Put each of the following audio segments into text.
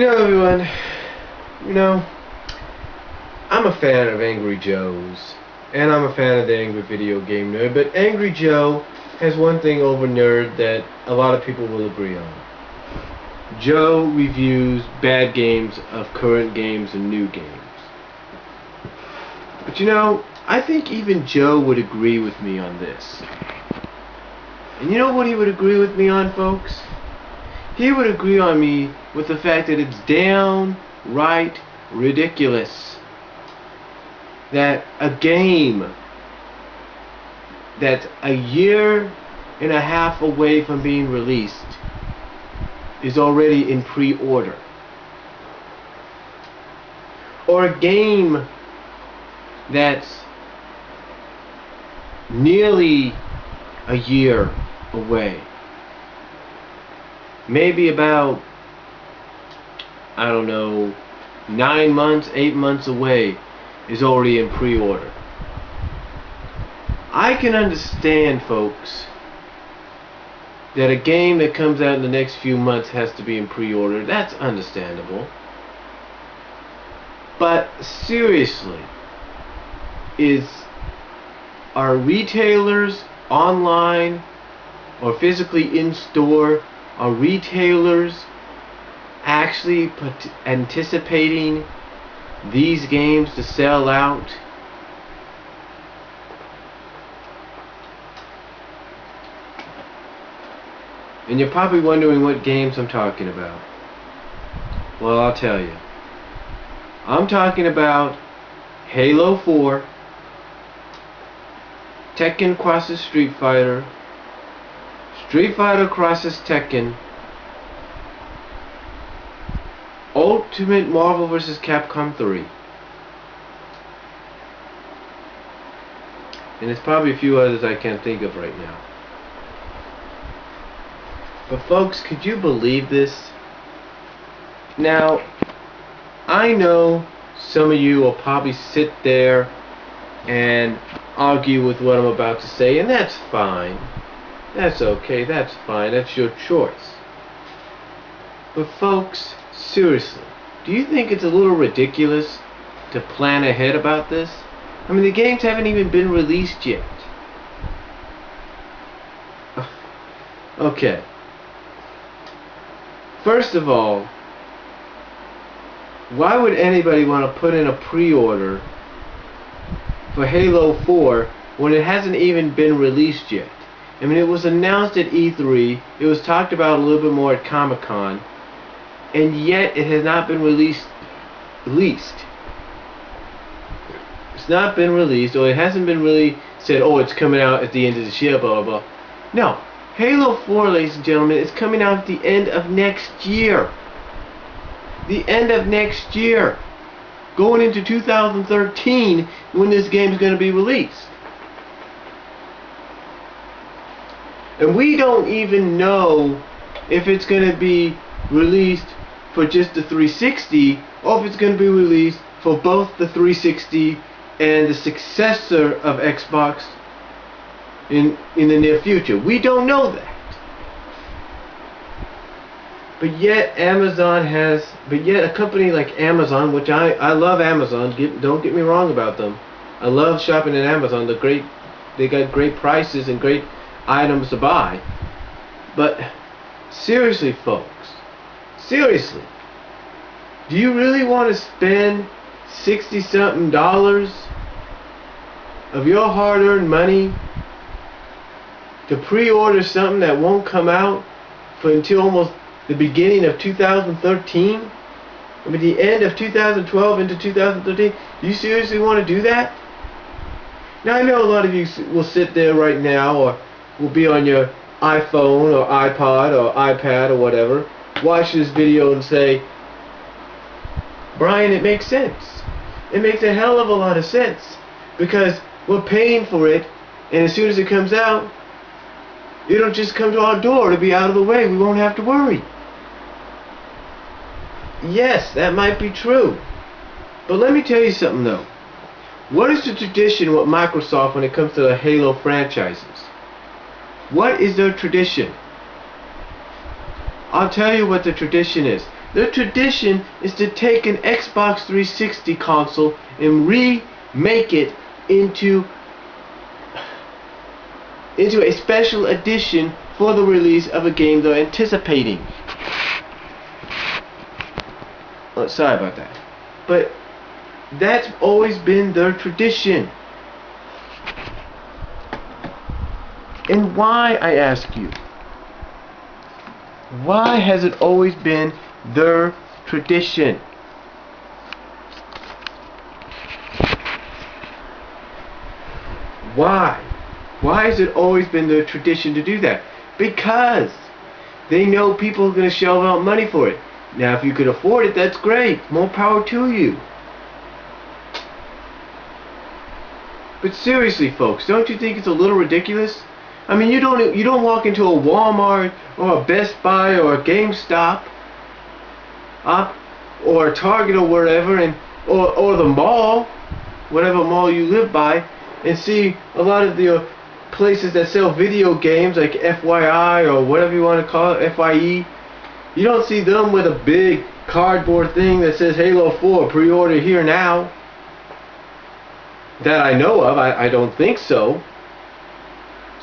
Everyone, I'm a fan of Angry Joe's, and I'm a fan of the Angry Video Game Nerd, but Angry Joe has one thing over Nerd that a lot of people will agree on. Joe reviews bad games of current games and new games. But I think even Joe would agree with me on this. And you know what he would agree with me on, folks? He would agree on me with the fact that it's downright ridiculous that a game that's a year and a half away from being released is already in pre-order. Or a game that's nearly a year away, maybe about, 9 months, 8 months away, is already in pre-order. I can understand, folks, that a game that comes out in the next few months has to be in pre-order. That's understandable. But seriously, are retailers online or physically in store, are retailers actually anticipating these games to sell out? And you're probably wondering what games I'm talking about. Well, I'll tell you. I'm talking about Halo 4, Tekken crosses Street Fighter, Street Fighter crosses Tekken, Ultimate Marvel vs. Capcom 3. And there's probably a few others I can't think of right now. But folks, could you believe this? Now, I know some of you will probably sit there and argue with what I'm about to say, and that's fine. That's okay, that's fine, that's your choice. But folks, seriously, do you think it's a little ridiculous to plan ahead about this? I mean, the games haven't even been released yet. Okay. First of all, why would anybody want to put in a pre-order for Halo 4 when it hasn't even been released yet? I mean, it was announced at E3, it was talked about a little bit more at Comic-Con, and yet it has not been released. It's not been released, or it hasn't been really said, oh, it's coming out at the end of this year, blah, blah, blah. No. Halo 4, ladies and gentlemen, is coming out at the end of next year. The end of next year. Going into 2013 when this game is going to be released. And we don't even know if it's going to be released for just the 360 or if it's going to be released for both the 360 and the successor of Xbox in the near future. We don't know that. But yet a company like Amazon, which I love Amazon, don't get me wrong about them. I love shopping at Amazon. They got great prices and great items to buy. But seriously, folks, seriously, do you really want to spend $60-something of your hard-earned money to pre-order something that won't come out until almost the beginning of 2013? I mean, the end of 2012 into 2013? Do you seriously want to do that? Now, I know a lot of you will sit there right now, or will be on your iPhone or iPod or iPad or whatever, watch this video and say, Brian, it makes sense. It makes a hell of a lot of sense, because we're paying for it, and as soon as it comes out, it'll just come to our door. It'll be out of the way. We won't have to worry. Yes, that might be true. But let me tell you something, though. What is the tradition with Microsoft when it comes to the Halo franchises? What is their tradition? I'll tell you what the tradition is. Their tradition is to take an Xbox 360 console and remake it into a special edition for the release of a game they're anticipating. Oh, sorry about that. But that's always been their tradition. And why, I ask you? Why has it always been their tradition? Why? Why has it always been their tradition to do that? Because they know people are going to shell out money for it. Now, if you could afford it, that's great. More power to you. But seriously, folks, don't you think it's a little ridiculous? I mean, you don't walk into a Walmart or a Best Buy or a GameStop, or a Target or wherever, or the mall, whatever mall you live by, and see a lot of the places that sell video games like FYI or whatever you want to call it, FYE. You don't see them with a big cardboard thing that says Halo 4 pre-order here now. That I know of. I don't think so.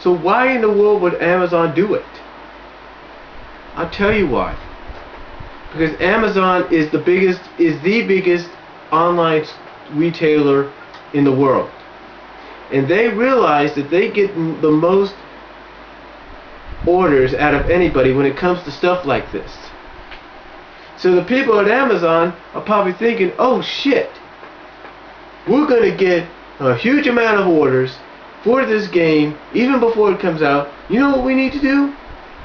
So why in the world would Amazon do it? I'll tell you why. Because Amazon is the biggest online retailer in the world. And they realize that they get the most orders out of anybody when it comes to stuff like this. So the people at Amazon are probably thinking, oh shit, we're going to get a huge amount of orders for this game even before it comes out. You know what we need to do?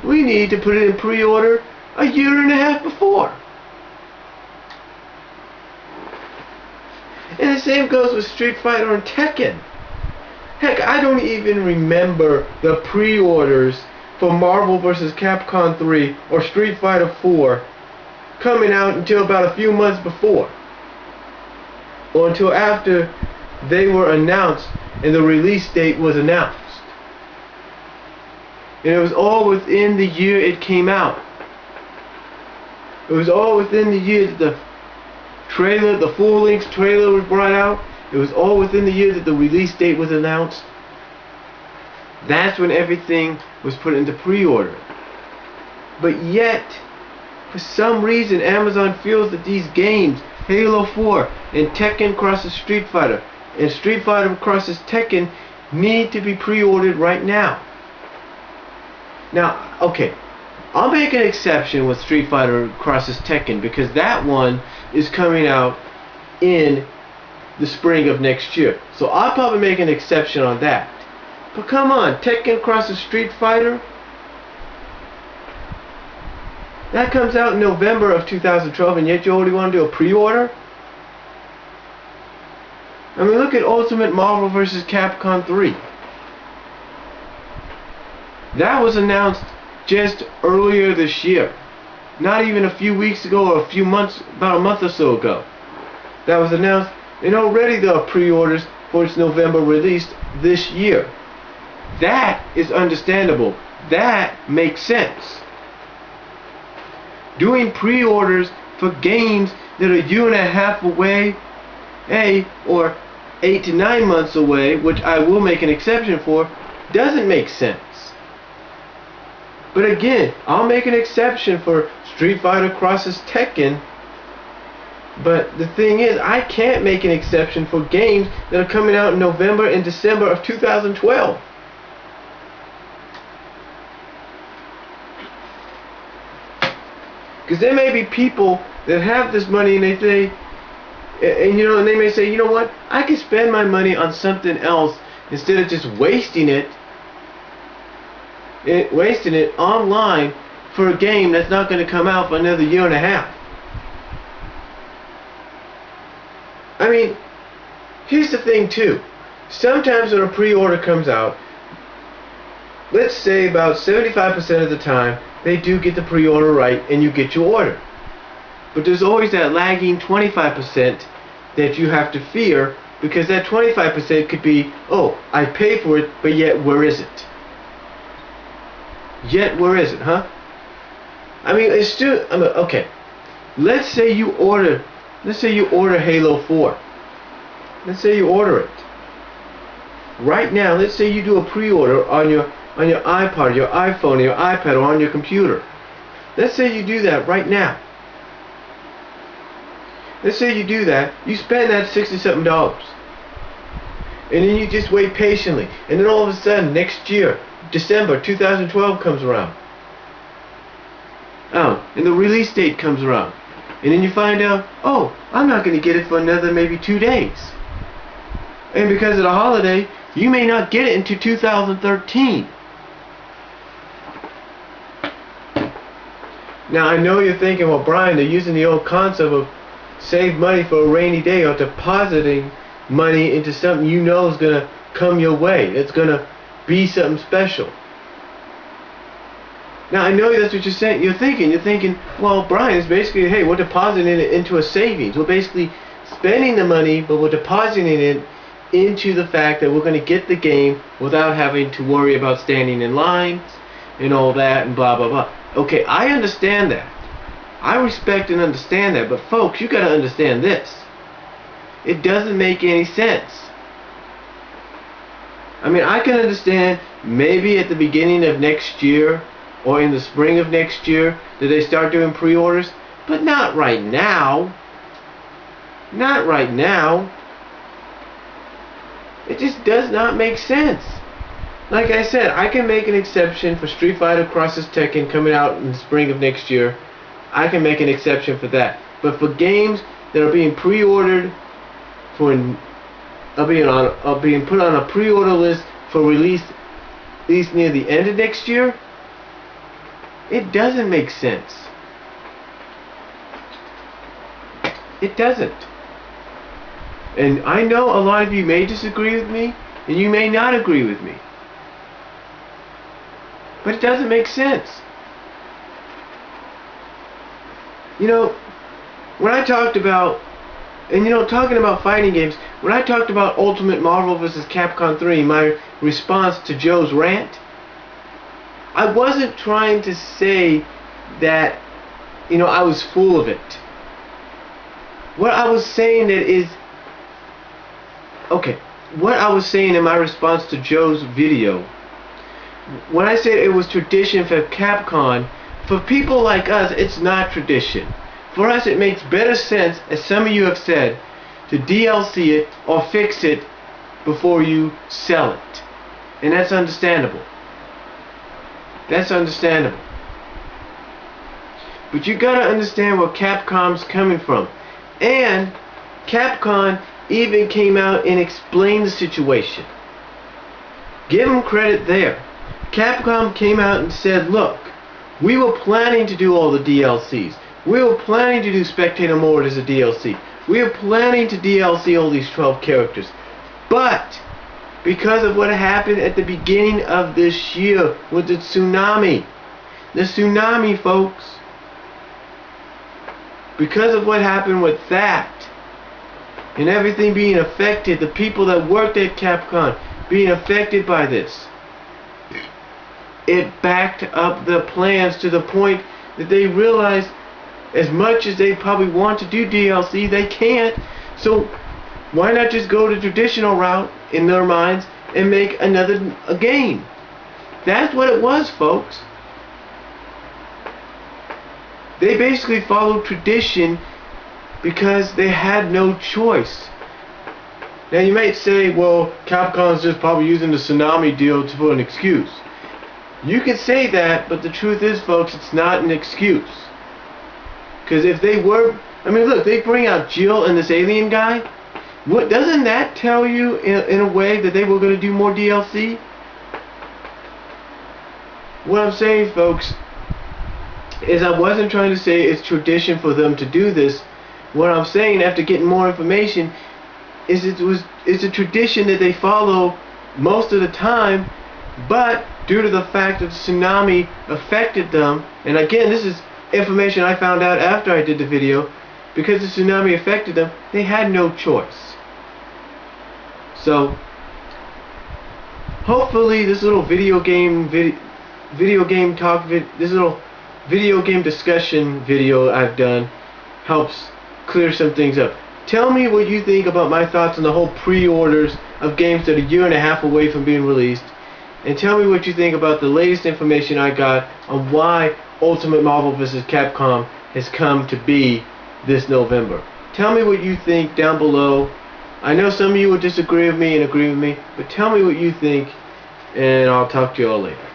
We need to put it in pre-order a year and a half before. And the same goes with Street Fighter and Tekken. Heck, I don't even remember the pre-orders for Marvel vs. Capcom 3 or Street Fighter 4 coming out until about a few months before. Or until after they were announced and the release date was announced. And it was all within the year it came out. It was all within the year that the trailer, the full-length trailer was brought out. It was all within the year that the release date was announced. That's when everything was put into pre-order. But yet, for some reason, Amazon feels that these games, Halo 4 and Tekken crosses Street Fighter, and Street Fighter crosses Tekken, need to be pre-ordered right now. Now, okay, I'll make an exception with Street Fighter crosses Tekken because that one is coming out in the spring of next year. So I'll probably make an exception on that. But come on, Tekken crosses Street Fighter? That comes out in November of 2012 and yet you already want to do a pre-order? I mean, look at Ultimate Marvel vs. Capcom 3. That was announced just earlier this year. Not even a few weeks ago or a few months, about a month or so ago. That was announced, and already there are pre-orders for its November release this year. That is understandable. That makes sense. Doing pre-orders for games that are a year and a half away, or 8 to 9 months away, which I will make an exception for, doesn't make sense. But again, I'll make an exception for Street Fighter crosses Tekken. But the thing is, I can't make an exception for games that are coming out in November and December of 2012. Because there may be people that have this money and they say, and they may say, you know what, I can spend my money on something else instead of just wasting it online for a game that's not going to come out for another year and a half. I mean, here's the thing too. Sometimes when a pre-order comes out, let's say about 75% of the time, they do get the pre-order right and you get your order. But there's always that lagging 25% that you have to fear, because that 25% could be, oh, I paid for it, but yet where is it? Yet where is it, huh? I mean, it's still, okay. let's say you order Halo 4. Let's say you order it. Right now, let's say you do a pre-order on your iPod, your iPhone, your iPad, or on your computer. Let's say you do that right now. Let's say you do that. You spend that $60-something, and then you just wait patiently, and then all of a sudden, next year, December 2012 comes around. And the release date comes around, and then you find out, oh, I'm not going to get it for another maybe 2 days. And because of the holiday, you may not get it until 2013. Now I know you're thinking, well, Brian, they're using the old concept of save money for a rainy day, or depositing money into something you know is going to come your way. It's going to be something special. Now I know that's what you're saying. You're thinking, well, Brian, it's basically, hey, we're depositing it into a savings. We're basically spending the money, but we're depositing it into the fact that we're going to get the game without having to worry about standing in lines and all that and blah blah blah. Okay, I understand that. I respect and understand that, but folks, you got to understand this. It doesn't make any sense. I mean, I can understand maybe at the beginning of next year or in the spring of next year that they start doing pre-orders, but not right now. Not right now. It just does not make sense. Like I said, I can make an exception for Street Fighter Crosses Tekken coming out in the spring of next year. I can make an exception for that. But for games that are being pre-ordered are being put on a pre-order list for release at least near the end of next year, it doesn't make sense. It doesn't. And I know a lot of you may disagree with me, and you may not agree with me. But it doesn't make sense. You know, when I talked about, and talking about fighting games, when I talked about Ultimate Marvel vs. Capcom 3, my response to Joe's rant, I wasn't trying to say that, I was full of it. What I was saying what I was saying in my response to Joe's video, when I said it was tradition for Capcom, for people like us, it's not tradition. For us, it makes better sense, as some of you have said, to DLC it or fix it before you sell it. And that's understandable. That's understandable. But you gotta understand where Capcom's coming from. And Capcom even came out and explained the situation. Give them credit there. Capcom came out and said, look, we were planning to do all the DLCs. We were planning to do spectator mode as a DLC. We were planning to DLC all these 12 characters. But because of what happened at the beginning of this year with the tsunami, folks, because of what happened with that and everything being affected, the people that worked at Capcom being affected by this, it backed up the plans to the point that they realized as much as they probably want to do DLC, they can't. So why not just go the traditional route in their minds and make a game? That's what it was, folks. They basically followed tradition because they had no choice. Now you might say, well, Capcom's just probably using the tsunami deal for an excuse. You can say that, but the truth is, folks, it's not an excuse. Because if they were, look, they bring out Jill and this alien guy. What doesn't that tell you in a way that they were going to do more DLC? What I'm saying, folks, is I wasn't trying to say it's tradition for them to do this. What I'm saying, after getting more information, is it's a tradition that they follow most of the time, but due to the fact that the tsunami affected them, and again, this is information I found out after I did the video, because the tsunami affected them, they had no choice. So hopefully this little video game discussion video I've done helps clear some things up. Tell me what you think about my thoughts on the whole pre-orders of games that are a year and a half away from being released. And tell me what you think about the latest information I got on why Ultimate Marvel vs. Capcom has come to be this November. Tell me what you think down below. I know some of you will disagree with me and agree with me, but tell me what you think, and I'll talk to you all later.